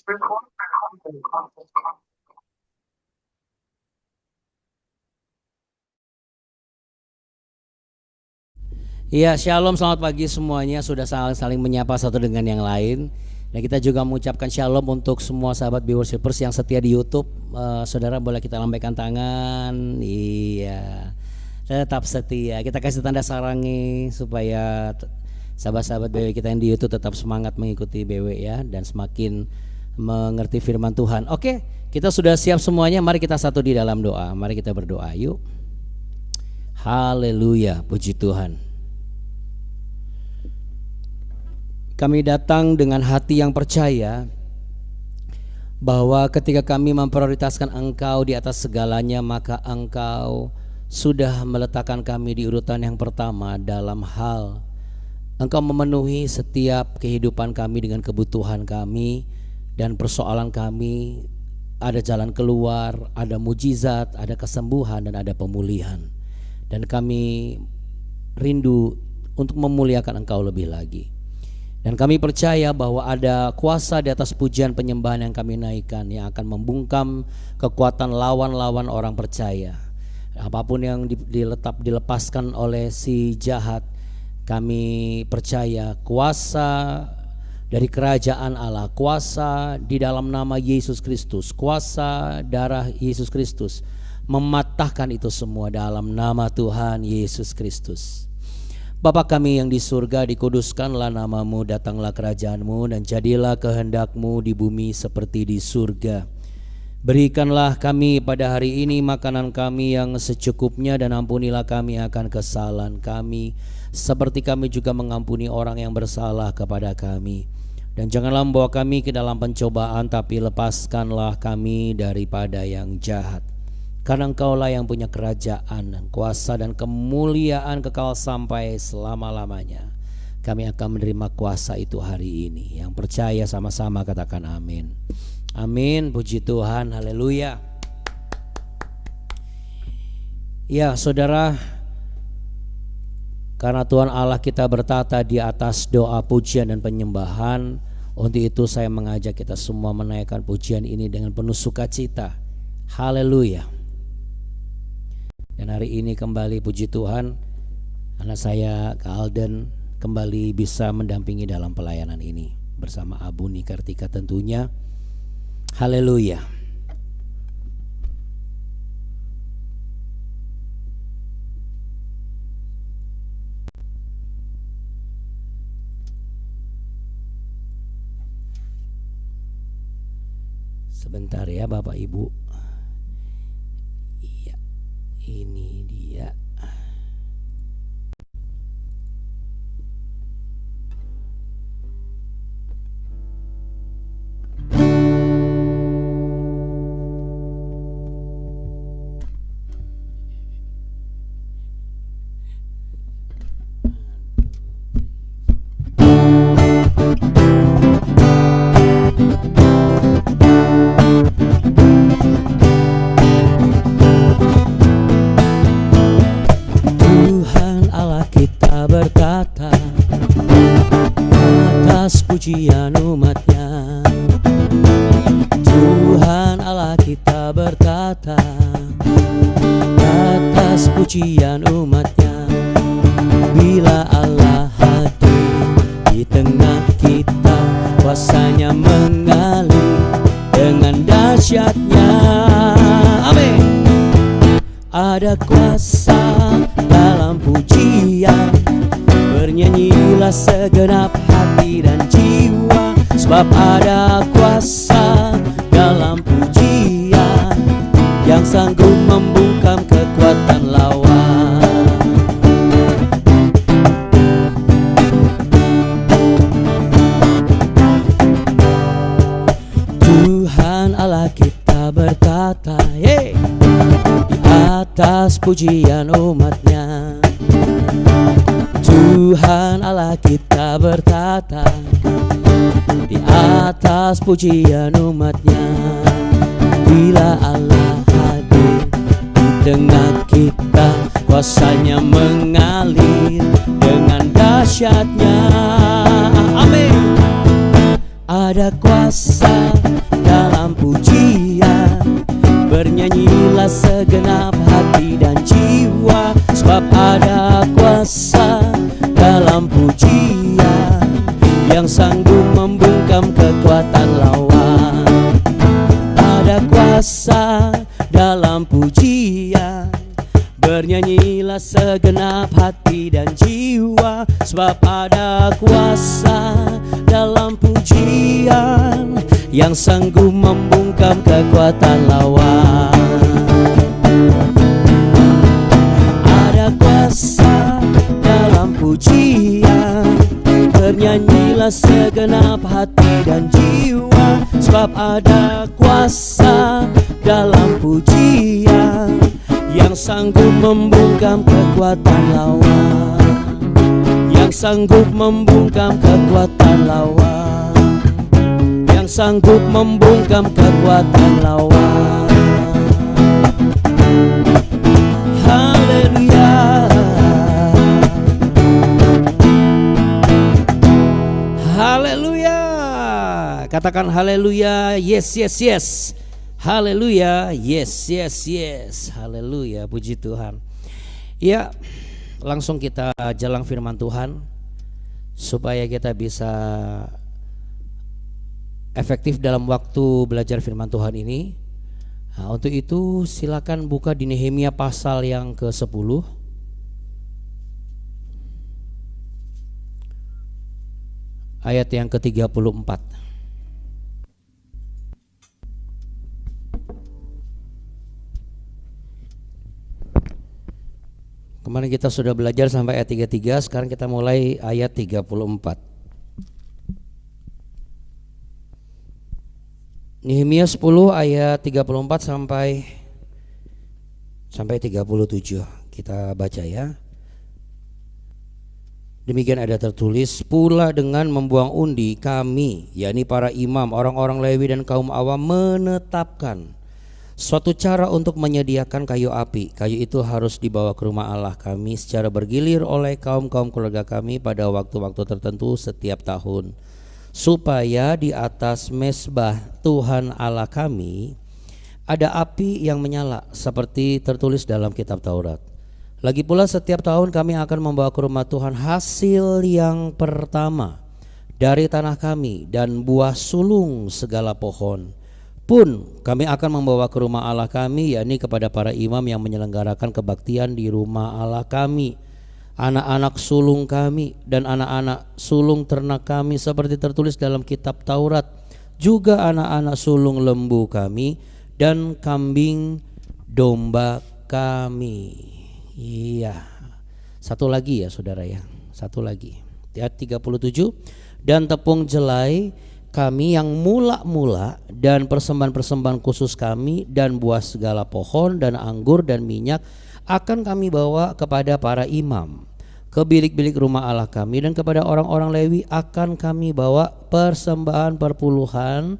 Iya, shalom, selamat pagi semuanya. Sudah saling menyapa satu dengan yang lain. Dan kita juga mengucapkan shalom untuk semua sahabat Worshipers yang setia di YouTube. Saudara boleh kita lambaikan tangan. Iya, tetap setia. Kita kasih tanda sarangi supaya sahabat-sahabat BW kita yang di YouTube tetap semangat mengikuti BW ya, dan semakin mengerti firman Tuhan. Oke, kita sudah siap semuanya. Mari kita satu di dalam doa. Mari kita berdoa yuk. Haleluya, puji Tuhan. Kami datang dengan hati yang percaya bahwa ketika kami memprioritaskan Engkau di atas segalanya, maka Engkau sudah meletakkan kami di urutan yang pertama dalam hal Engkau memenuhi setiap kehidupan kami dengan kebutuhan kami dan persoalan kami. Ada jalan keluar, ada mujizat, ada kesembuhan, dan ada pemulihan. Dan kami rindu untuk memuliakan Engkau lebih lagi. Dan kami percaya bahwa ada kuasa di atas pujian penyembahan yang kami naikkan, yang akan membungkam kekuatan lawan-lawan orang percaya. Apapun yang dilepaskan oleh si jahat, kami percaya kuasa dari kerajaan Allah, kuasa di dalam nama Yesus Kristus, kuasa darah Yesus Kristus mematahkan itu semua dalam nama Tuhan Yesus Kristus. Bapa kami yang di surga, dikuduskanlah namamu, datanglah kerajaanmu, dan jadilah kehendakmu di bumi seperti di surga. Berikanlah kami pada hari ini makanan kami yang secukupnya, dan ampunilah kami akan kesalahan kami, seperti kami juga mengampuni orang yang bersalah kepada kami. Dan janganlah membawa kami ke dalam pencobaan, tapi lepaskanlah kami daripada yang jahat. Karena Engkaulah yang punya kerajaan, kuasa, dan kemuliaan kekal sampai selama-lamanya. Kami akan menerima kuasa itu hari ini. Yang percaya sama-sama katakan amin. Amin, puji Tuhan, haleluya. Ya saudara, karena Tuhan Allah kita bertata di atas doa, pujian, dan penyembahan, untuk itu saya mengajak kita semua menaikkan pujian ini dengan penuh sukacita. Haleluya. Dan hari ini kembali puji Tuhan, anak saya Kak Alden kembali bisa mendampingi dalam pelayanan ini bersama Abu Nikartika tentunya. Haleluya. Sebentar ya Bapak Ibu. Iya, ini dia. Berkata atas pujian umatnya, Tuhan Allah kita berkata atas pujian umatnya. Bila Allah hadir di tengah kita, kuasanya mengalir dengan dahsyatnya. Amin. Ada kuasa dalam pujian, bernyanyilah segenap hati dan jiwa, sebab ada kuasa dalam pujian yang sanggup membungkam kekuatan lawan. Tuhan Allah kita berkata, hey, di atas pujian umatnya. Tuhan Allah kita berkata di atas pujian umatnya. Bila Allah hadir di tengah kita, kuasanya mengalir dengan dahsyatnya. Amin. ada kuasa dalam pujian. Bernyanyilah segenap hati dan jiwa, sebab ada kuasa dalam pujian yang sanggup membungkam kekuatan lawan. Ada kuasa dalam pujian, bernyanyilah segenap hati dan jiwa, sebab ada kuasa dalam pujian yang sanggup membungkam kekuatan lawan. Ada kuasa dalam pujian, bernyanyilah segenap hati dan jiwa, sebab ada kuasa dalam pujian yang sanggup membungkam kekuatan lawan, yang sanggup membungkam kekuatan lawan, yang sanggup membungkam kekuatan lawan. Haleluya, haleluya. Katakan haleluya, yes, yes, yes. Haleluya, yes, yes, yes. Haleluya, puji Tuhan. Ya, langsung kita jelang firman Tuhan supaya kita bisa efektif dalam waktu belajar firman Tuhan ini. Nah, untuk itu silakan buka di Nehemia pasal yang ke-10. Ayat yang ke-34. Kemarin kita sudah belajar sampai ayat 33, sekarang kita mulai ayat 34. Nehemia 10 ayat 34 sampai 37. Kita baca ya. Demikian ada tertulis, pula dengan membuang undi kami, yakni para imam, orang-orang Lewi dan kaum awam menetapkan suatu cara untuk menyediakan kayu api. Kayu itu harus dibawa ke rumah Allah kami secara bergilir oleh kaum-kaum keluarga kami pada waktu-waktu tertentu setiap tahun, supaya di atas mezbah Tuhan Allah kami ada api yang menyala seperti tertulis dalam kitab Taurat. Lagi pula setiap tahun kami akan membawa ke rumah Tuhan hasil yang pertama dari tanah kami dan buah sulung segala pohon pun kami akan membawa ke rumah Allah kami, yakni kepada para imam yang menyelenggarakan kebaktian di rumah Allah kami, anak-anak sulung kami dan anak-anak sulung ternak kami seperti tertulis dalam kitab Taurat, juga anak-anak sulung lembu kami dan kambing domba kami. Iya. Satu lagi ya saudara ya. Satu lagi. Ayat 37. Dan tepung jelai kami yang mula-mula dan persembahan-persembahan khusus kami dan buah segala pohon dan anggur dan minyak akan kami bawa kepada para imam ke bilik-bilik rumah Allah kami, dan kepada orang-orang Lewi akan kami bawa persembahan perpuluhan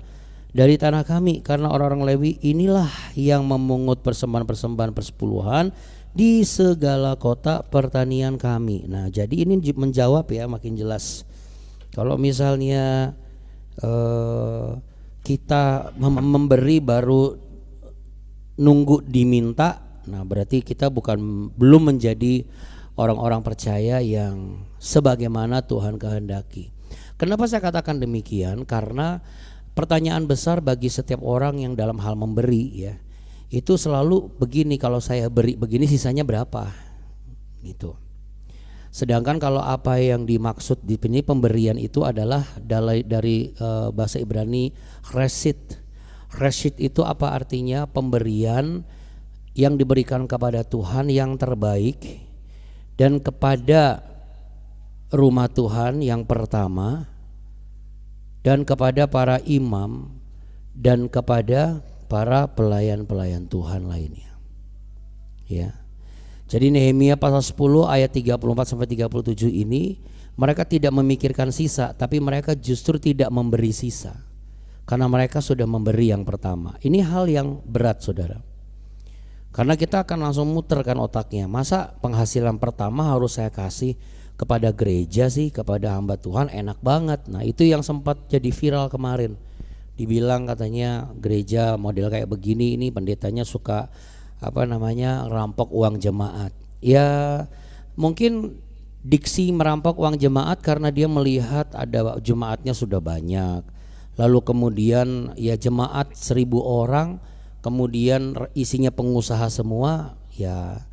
dari tanah kami, karena orang-orang Lewi inilah yang memungut persembahan-persembahan persepuluhan di segala kota pertanian kami. Nah, jadi ini menjawab ya, makin jelas. Kalau misalnya kita memberi baru nunggu diminta, nah berarti kita belum menjadi orang-orang percaya yang sebagaimana Tuhan kehendaki. Kenapa saya katakan demikian? Karena pertanyaan besar bagi setiap orang yang dalam hal memberi ya, itu selalu begini, kalau saya beri begini sisanya berapa gitu. Sedangkan kalau apa yang dimaksud di sini pemberian itu adalah dari bahasa Ibrani resit. Resit itu apa artinya? Pemberian yang diberikan kepada Tuhan yang terbaik dan kepada rumah Tuhan yang pertama dan kepada para imam dan kepada para pelayan-pelayan Tuhan lainnya. Ya. Jadi Nehemia pasal 10 ayat 34 sampai 37 ini mereka tidak memikirkan sisa, tapi mereka justru tidak memberi sisa. Karena mereka sudah memberi yang pertama. Ini hal yang berat saudara. Karena kita akan langsung muterkan otaknya. Masa penghasilan pertama harus saya kasih? kepada gereja sih, kepada hamba Tuhan enak banget. Nah itu yang sempat jadi viral kemarin. Dibilang katanya gereja model kayak begini, ini pendetanya suka rampok uang jemaat. Ya mungkin diksi merampok uang jemaat karena dia melihat ada jemaatnya sudah banyak. Lalu kemudian ya jemaat 1.000 orang, kemudian isinya pengusaha semua, ya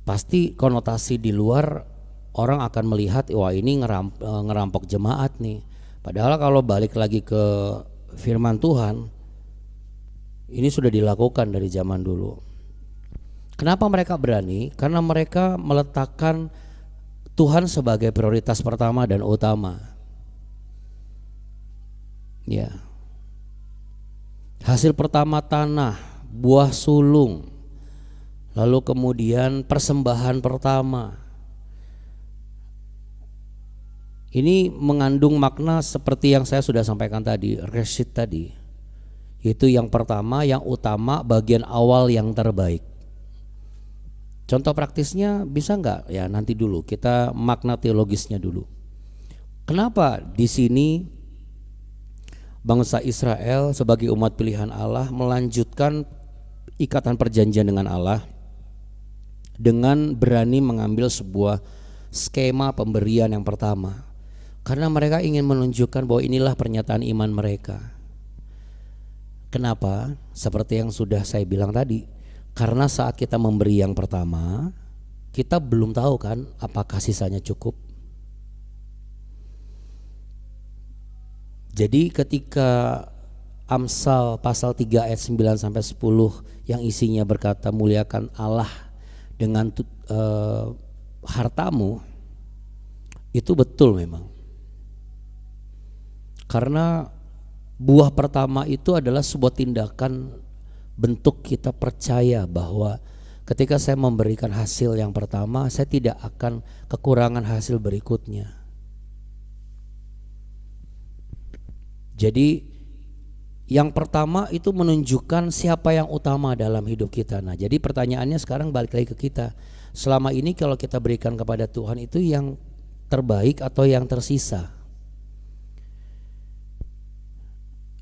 pasti konotasi di luar orang akan melihat wah ini ngerampok jemaat nih. Padahal kalau balik lagi ke firman Tuhan, ini sudah dilakukan dari zaman dulu. Kenapa mereka berani? Karena mereka meletakkan Tuhan sebagai prioritas pertama dan utama. Ya. Hasil pertama tanah, buah sulung, lalu kemudian persembahan pertama. Ini mengandung makna seperti yang saya sudah sampaikan tadi, reshit tadi. Itu yang pertama, yang utama, bagian awal yang terbaik. Contoh praktisnya bisa enggak? Ya nanti dulu kita makna teologisnya dulu. Kenapa di sini bangsa Israel sebagai umat pilihan Allah melanjutkan ikatan perjanjian dengan Allah dengan berani mengambil sebuah skema pemberian yang pertama? Karena mereka ingin menunjukkan bahwa inilah pernyataan iman mereka. Kenapa? Seperti yang sudah saya bilang tadi, karena saat kita memberi yang pertama, kita belum tahu kan apakah sisanya cukup. Jadi ketika Amsal pasal 3 ayat 9 sampai 10 yang isinya berkata muliakan Allah dengan hartamu, itu betul memang. Karena buah pertama itu adalah sebuah tindakan bentuk kita percaya bahwa ketika saya memberikan hasil yang pertama, saya tidak akan kekurangan hasil berikutnya. Jadi yang pertama itu menunjukkan siapa yang utama dalam hidup kita. Nah, jadi pertanyaannya sekarang balik lagi ke kita. Selama ini kalau kita berikan kepada Tuhan itu yang terbaik atau yang tersisa?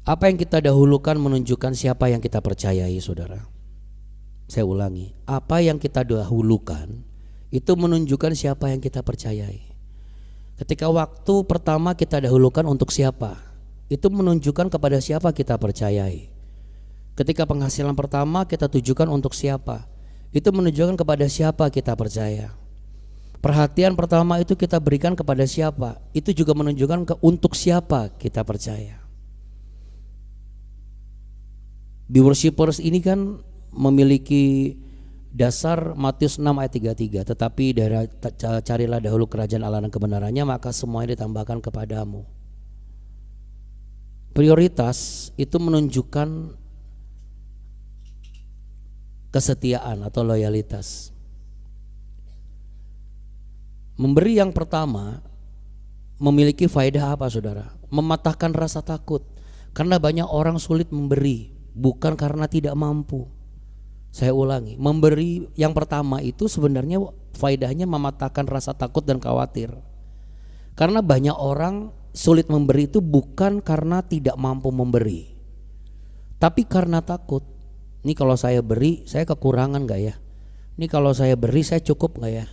Apa yang kita dahulukan menunjukkan siapa yang kita percayai, saudara. Saya ulangi, apa yang kita dahulukan itu menunjukkan siapa yang kita percayai. Ketika waktu pertama kita dahulukan untuk siapa, itu menunjukkan kepada siapa kita percayai. Ketika penghasilan pertama kita tujukan untuk siapa, itu menunjukkan kepada siapa kita percaya. Perhatian pertama itu kita berikan kepada siapa, itu juga menunjukkan untuk siapa kita percaya. Be Worshippers ini kan memiliki dasar Matius 6 ayat 33, tetapi carilah dahulu kerajaan Allah dan kebenarannya, maka semuanya ditambahkan kepadamu. Prioritas itu menunjukkan kesetiaan atau loyalitas. Memberi yang pertama memiliki faedah apa, saudara? Mematahkan rasa takut. Karena banyak orang sulit memberi, bukan karena tidak mampu. Saya ulangi, memberi yang pertama itu sebenarnya faedahnya mematahkan rasa takut dan khawatir. Karena banyak orang sulit memberi itu bukan karena tidak mampu memberi, tapi karena takut. Ini kalau saya beri, saya kekurangan gak ya? Ini kalau saya beri, saya cukup gak ya?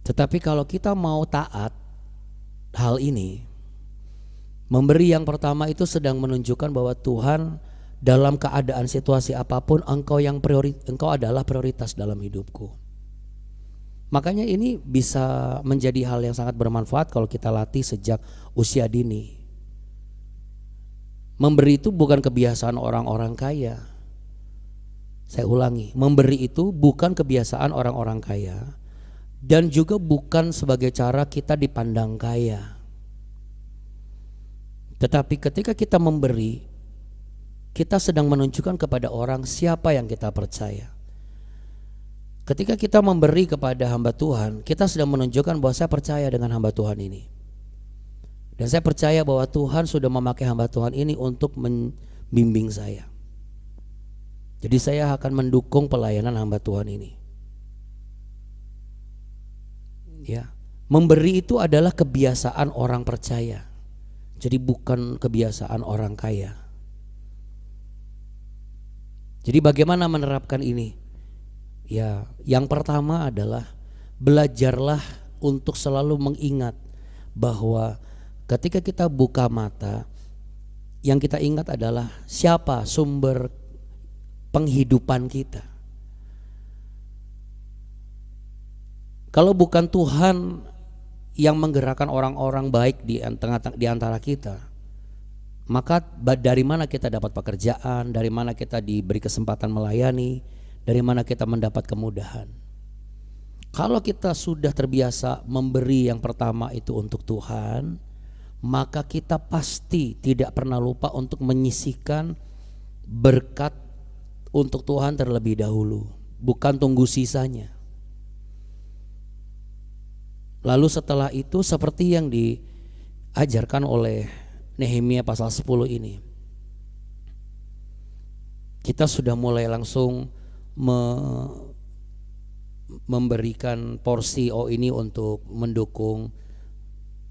Tetapi kalau kita mau taat hal ini, memberi yang pertama itu sedang menunjukkan bahwa Tuhan dalam keadaan situasi apapun engkau adalah prioritas dalam hidupku. Makanya ini bisa menjadi hal yang sangat bermanfaat kalau kita latih sejak usia dini. Memberi itu bukan kebiasaan orang-orang kaya. Saya ulangi, memberi itu bukan kebiasaan orang-orang kaya dan juga bukan sebagai cara kita dipandang kaya. Tetapi ketika kita memberi, kita sedang menunjukkan kepada orang siapa yang kita percaya. Ketika kita memberi kepada hamba Tuhan, kita sedang menunjukkan bahwa saya percaya dengan hamba Tuhan ini. Dan saya percaya bahwa Tuhan sudah memakai hamba Tuhan ini untuk membimbing saya. Jadi saya akan mendukung pelayanan hamba Tuhan ini. Ya. Memberi itu adalah kebiasaan orang percaya. Jadi bukan kebiasaan orang kaya. Jadi bagaimana menerapkan ini? Ya, yang pertama adalah belajarlah untuk selalu mengingat bahwa ketika kita buka mata, yang kita ingat adalah siapa sumber penghidupan kita. Kalau bukan Tuhan yang menggerakkan orang-orang baik di antara kita, maka dari mana kita dapat pekerjaan, dari mana kita diberi kesempatan melayani, dari mana kita mendapat kemudahan. Kalau kita sudah terbiasa memberi yang pertama itu untuk Tuhan, maka kita pasti tidak pernah lupa untuk menyisihkan berkat untuk Tuhan terlebih dahulu, bukan tunggu sisanya. Lalu setelah itu seperti yang diajarkan oleh Nehemia pasal 10 ini, kita sudah mulai langsung memberikan porsi, oh ini untuk mendukung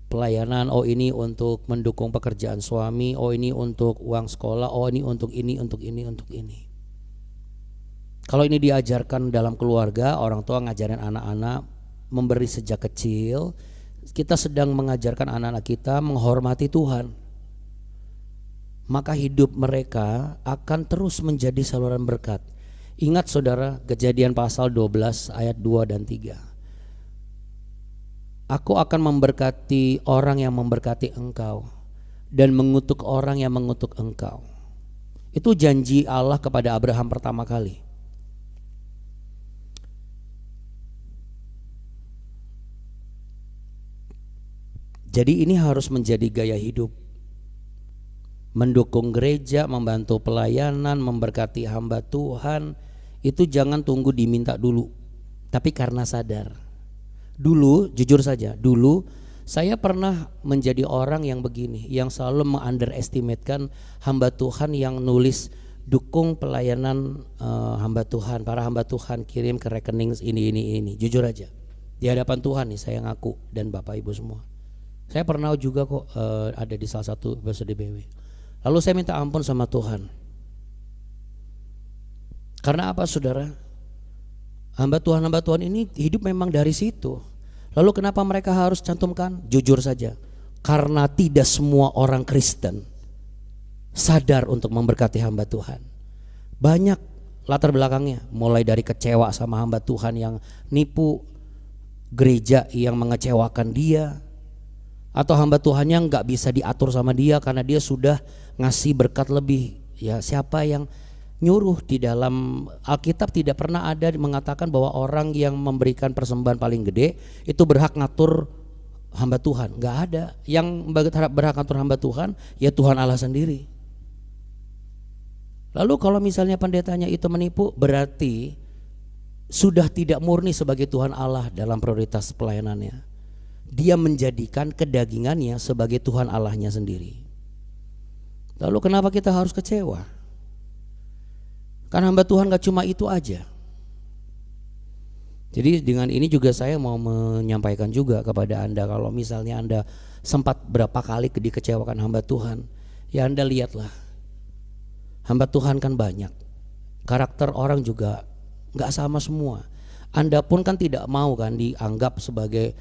pelayanan, oh ini untuk mendukung pekerjaan suami, oh ini untuk uang sekolah, oh ini untuk ini, untuk ini, untuk ini. Kalau ini diajarkan dalam keluarga, orang tua ngajarin anak-anak memberi sejak kecil, kita sedang mengajarkan anak-anak kita menghormati Tuhan. Maka hidup mereka akan terus menjadi saluran berkat. Ingat saudara, Kejadian pasal 12 ayat 2 dan 3. Aku akan memberkati orang yang memberkati engkau dan mengutuk orang yang mengutuk engkau. Itu janji Allah kepada Abraham pertama kali. Jadi ini harus menjadi gaya hidup. Mendukung gereja, membantu pelayanan, memberkati hamba Tuhan, itu jangan tunggu diminta dulu, tapi karena sadar. Dulu, jujur saja, dulu saya pernah menjadi orang yang begini, yang selalu meng-underestimatekan hamba Tuhan yang nulis dukung pelayanan hamba Tuhan, para hamba Tuhan kirim ke rekening ini. Jujur aja, di hadapan Tuhan nih saya ngaku dan Bapak Ibu semua. Saya pernah juga kok ada di salah satu episode DBW. Lalu saya minta ampun sama Tuhan. Karena apa saudara? Hamba Tuhan ini hidup memang dari situ. Lalu kenapa mereka harus cantumkan? Jujur saja, karena tidak semua orang Kristen sadar untuk memberkati hamba Tuhan. Banyak latar belakangnya, mulai dari kecewa sama hamba Tuhan yang nipu, gereja yang mengecewakan dia, atau hamba Tuhan yang gak bisa diatur sama dia karena dia sudah ngasih berkat lebih. Ya, siapa yang nyuruh? Di dalam Alkitab tidak pernah ada mengatakan bahwa orang yang memberikan persembahan paling gede itu berhak ngatur hamba Tuhan. Gak ada. Yang berhak ngatur hamba Tuhan ya Tuhan Allah sendiri. Lalu kalau misalnya pendetanya itu menipu, berarti sudah tidak murni sebagai Tuhan Allah dalam prioritas pelayanannya. Dia menjadikan kedagingannya sebagai Tuhan Allahnya sendiri. Lalu kenapa kita harus kecewa? Karena hamba Tuhan gak cuma itu aja. Jadi dengan ini juga saya mau menyampaikan juga kepada Anda, kalau misalnya Anda sempat berapa kali dikecewakan hamba Tuhan, ya Anda lihatlah, hamba Tuhan kan banyak, karakter orang juga gak sama semua. Anda pun kan tidak mau kan dianggap sebagai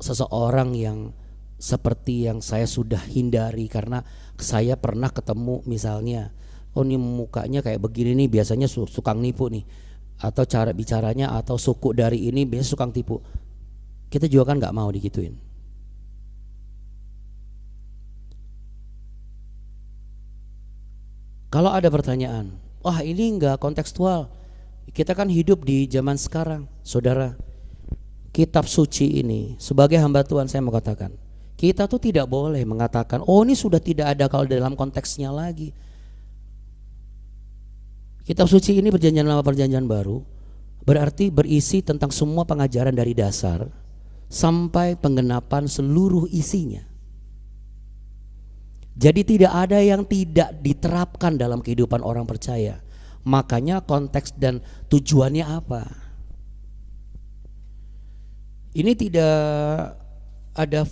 seseorang yang seperti yang saya sudah hindari, karena saya pernah ketemu misalnya, oh ini mukanya kayak begini nih, biasanya suka nipu nih, atau cara bicaranya atau suku dari ini biasa suka tipu. Kita juga kan nggak mau digituin. Kalau ada pertanyaan, wah ini nggak kontekstual, kita kan hidup di zaman sekarang, saudara. Kitab suci ini sebagai hamba Tuhan saya mau katakan, kita tuh tidak boleh mengatakan oh ini sudah tidak ada kalau dalam konteksnya lagi. Kitab suci ini perjanjian lama perjanjian baru berarti berisi tentang semua pengajaran dari dasar sampai penggenapan seluruh isinya. Jadi tidak ada yang tidak diterapkan dalam kehidupan orang percaya. Makanya konteks dan tujuannya apa? Ini ada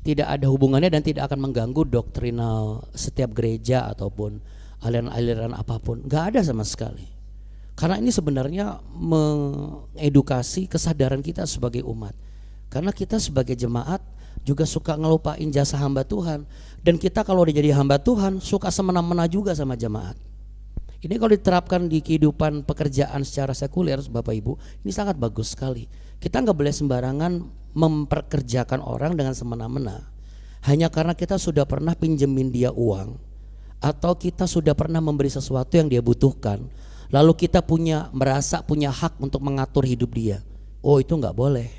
tidak ada hubungannya dan tidak akan mengganggu doktrinal setiap gereja ataupun aliran-aliran apapun. Gak ada sama sekali. Karena ini sebenarnya mengedukasi kesadaran kita sebagai umat. Karena kita sebagai jemaat juga suka ngelupain jasa hamba Tuhan. Dan kita kalau udah jadi hamba Tuhan suka semena-mena juga sama jemaat. Ini kalau diterapkan di kehidupan pekerjaan secara sekuler, Bapak Ibu, ini sangat bagus sekali. Kita nggak boleh sembarangan memperkerjakan orang dengan semena-mena hanya karena kita sudah pernah pinjemin dia uang atau kita sudah pernah memberi sesuatu yang dia butuhkan, lalu kita merasa punya hak untuk mengatur hidup dia. Oh, itu nggak boleh.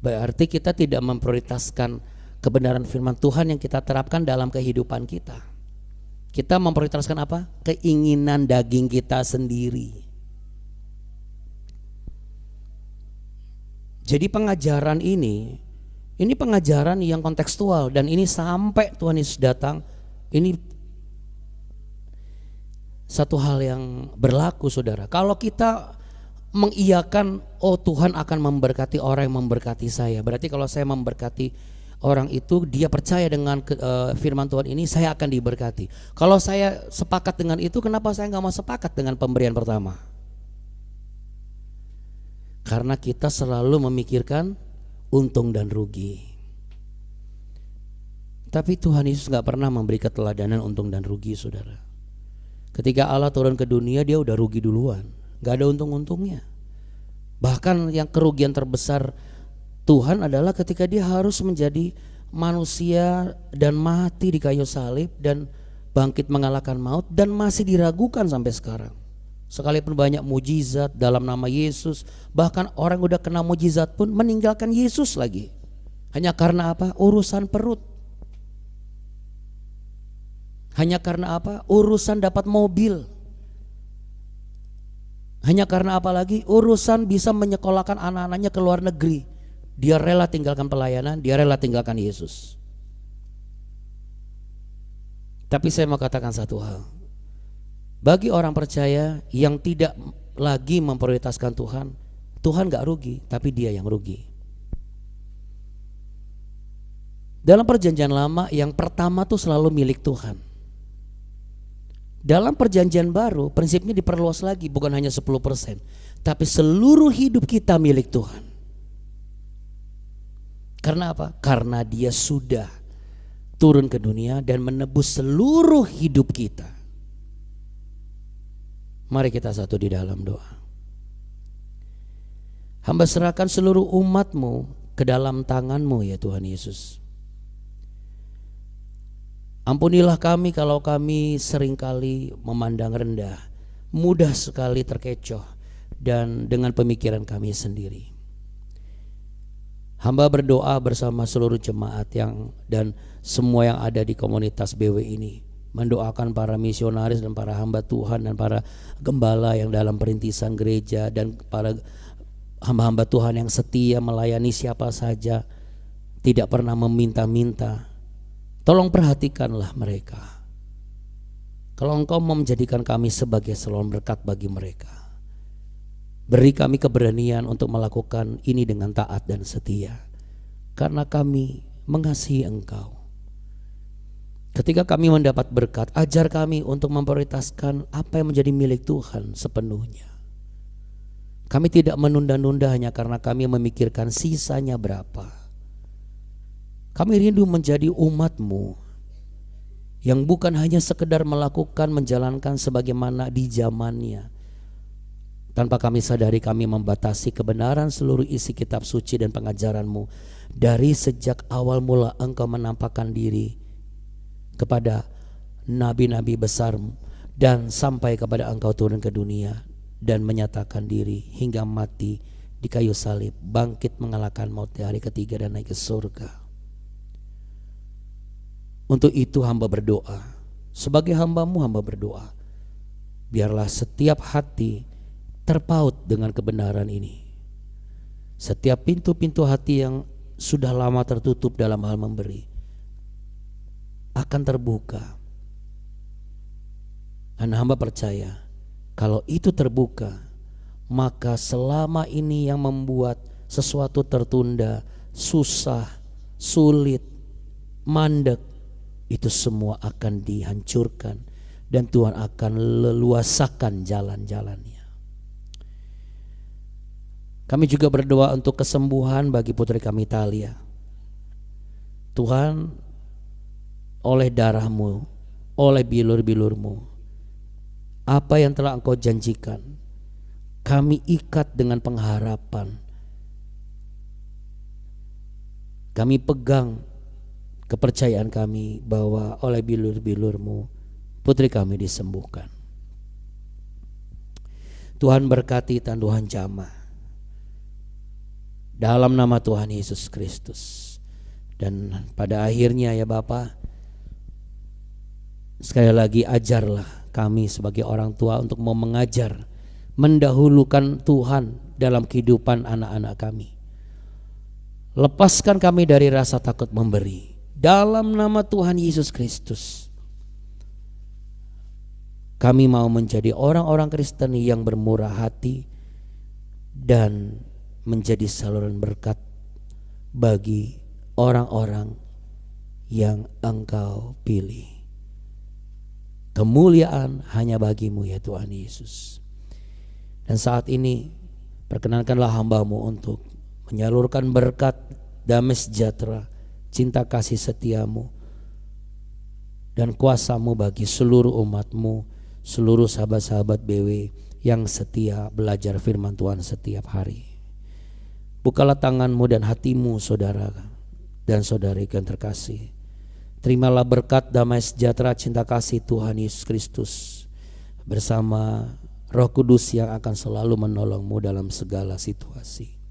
Berarti kita tidak memprioritaskan kebenaran firman Tuhan yang kita terapkan dalam kehidupan kita. Kita memprioritaskan apa? Keinginan daging kita sendiri. Jadi pengajaran ini pengajaran yang kontekstual, dan ini sampai Tuhan Yesus datang, ini satu hal yang berlaku, saudara. Kalau kita mengiyakan, oh Tuhan akan memberkati orang yang memberkati saya, berarti kalau saya memberkati orang itu, dia percaya dengan firman Tuhan ini, saya akan diberkati. Kalau saya sepakat dengan itu, kenapa saya gak mau sepakat dengan pemberian pertama? Karena kita selalu memikirkan untung dan rugi. Tapi Tuhan Yesus gak pernah memberi keteladanan untung dan rugi, saudara. Ketika Allah turun ke dunia, dia udah rugi duluan, gak ada untung-untungnya. Bahkan yang kerugian terbesar Tuhan adalah ketika dia harus menjadi manusia dan mati di kayu salib dan bangkit mengalahkan maut, dan masih diragukan sampai sekarang. Sekalipun banyak mujizat dalam nama Yesus, bahkan orang udah kena mujizat pun meninggalkan Yesus lagi. Hanya karena apa? Urusan perut. Hanya karena apa? Urusan dapat mobil. Hanya karena apa lagi? Urusan bisa menyekolahkan anak-anaknya ke luar negeri. Dia rela tinggalkan pelayanan, dia rela tinggalkan Yesus. Tapi saya mau katakan satu hal. Bagi orang percaya yang tidak lagi memprioritaskan Tuhan, Tuhan gak rugi, tapi dia yang rugi. Dalam perjanjian lama, yang pertama tuh selalu milik Tuhan. Dalam perjanjian baru, prinsipnya diperluas lagi, bukan hanya 10%, tapi seluruh hidup kita milik Tuhan. Karena apa? Karena dia sudah turun ke dunia dan menebus seluruh hidup kita. Mari kita satu di dalam doa. Hamba serahkan seluruh umat-Mu ke dalam tangan-Mu ya Tuhan Yesus. Ampunilah kami kalau kami seringkali memandang rendah, mudah sekali terkecoh dan dengan pemikiran kami sendiri. Hamba berdoa bersama seluruh jemaat dan semua yang ada di komunitas BW ini, mendoakan para misionaris dan para hamba Tuhan dan para gembala yang dalam perintisan gereja dan para hamba-hamba Tuhan yang setia melayani siapa saja, tidak pernah meminta-minta. Tolong perhatikanlah mereka. Kalau Engkau mau menjadikan kami sebagai saluran berkat bagi mereka, beri kami keberanian untuk melakukan ini dengan taat dan setia, karena kami mengasihi Engkau. Ketika kami mendapat berkat, ajar kami untuk memprioritaskan apa yang menjadi milik Tuhan sepenuhnya. Kami tidak menunda-nunda hanya karena kami memikirkan sisanya berapa. Kami rindu menjadi umat-Mu yang bukan hanya sekedar melakukan, menjalankan sebagaimana di zamannya. Tanpa kami sadari kami membatasi kebenaran seluruh isi kitab suci dan pengajaran-Mu. Dari sejak awal mula Engkau menampakkan diri kepada nabi-nabi besar dan sampai kepada Engkau turun ke dunia dan menyatakan diri hingga mati di kayu salib, bangkit mengalahkan maut di hari ketiga dan naik ke surga. Untuk itu hamba berdoa, sebagai hamba-Mu hamba berdoa, biarlah setiap hati terpaut dengan kebenaran ini. Setiap pintu-pintu hati yang sudah lama tertutup dalam hal memberi akan terbuka. Dan hamba percaya kalau itu terbuka, maka selama ini yang membuat sesuatu tertunda, susah, sulit, mandek, itu semua akan dihancurkan dan Tuhan akan leluasakan jalan-jalannya. Kami juga berdoa untuk kesembuhan bagi putri kami Thalia. Tuhan, oleh darah-Mu, oleh bilur-bilur-Mu, apa yang telah Engkau janjikan, kami ikat dengan pengharapan. Kami pegang kepercayaan kami bahwa oleh bilur-bilur-Mu putri kami disembuhkan. Tuhan berkati Tanduhan Jamah dalam nama Tuhan Yesus Kristus. Dan pada akhirnya ya Bapa, sekali lagi ajarlah kami sebagai orang tua untuk mau mengajar, mendahulukan Tuhan dalam kehidupan anak-anak kami. Lepaskan kami dari rasa takut memberi dalam nama Tuhan Yesus Kristus. Kami mau menjadi orang-orang Kristen yang bermurah hati dan menjadi saluran berkat bagi orang-orang yang Engkau pilih. Kemuliaan hanya bagi-Mu ya Tuhan Yesus. Dan saat ini perkenankanlah hamba-Mu untuk menyalurkan berkat, damai sejahtera, cinta kasih setia-Mu dan kuasa-Mu bagi seluruh umat-Mu, seluruh sahabat-sahabat BW yang setia belajar firman Tuhan setiap hari. Bukalah tangan-Mu dan hati-Mu saudara dan saudari yang terkasih. Terimalah berkat, damai sejahtera, cinta kasih Tuhan Yesus Kristus bersama Roh Kudus yang akan selalu menolong-Mu dalam segala situasi.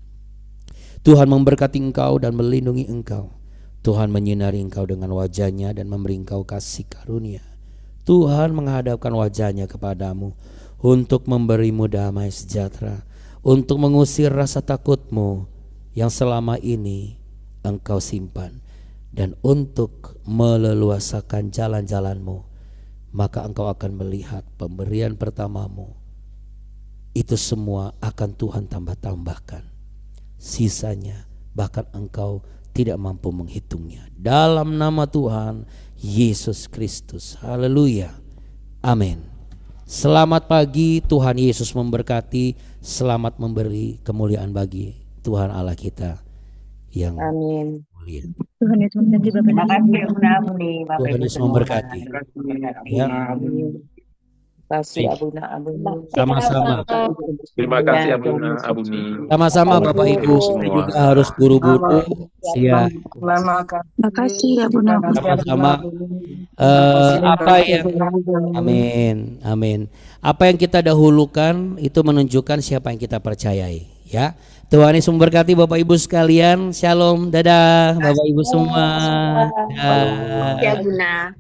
Tuhan memberkati engkau dan melindungi engkau. Tuhan menyinari engkau dengan wajah-Nya dan memberi engkau kasih karunia. Tuhan menghadapkan wajah-Nya kepadamu untuk memberimu damai sejahtera, untuk mengusir rasa takutmu yang selama ini engkau simpan, dan untuk meleluasakan jalan-jalanmu. Maka engkau akan melihat pemberian pertamamu itu semua akan Tuhan tambah-tambahkan. Sisanya bahkan engkau tidak mampu menghitungnya. Dalam nama Tuhan Yesus Kristus. Haleluya. Amin. Selamat pagi, Tuhan Yesus memberkati. Selamat memberi kemuliaan bagi Tuhan Allah kita yang Amin. mulia. Tuhan Yesus memberkati Bapak Terima dan kasih Ibu. Abuna. Tuhan Yesus memberkati. Ya, Terima kasih Abuna. sama-sama. Terima kasih Abuna, Abuni. Sama-sama Bapak Ibu, saya juga harus buru-buru. Ya, Terima kasih ya Bunda. sama-sama. Apa yang amin, amin. Apa yang kita dahulukan itu menunjukkan siapa yang kita percayai, ya. Tuhan Yesus memberkati Bapak Ibu sekalian. Shalom, dadah Bapak Ibu semua. Ya Bunda.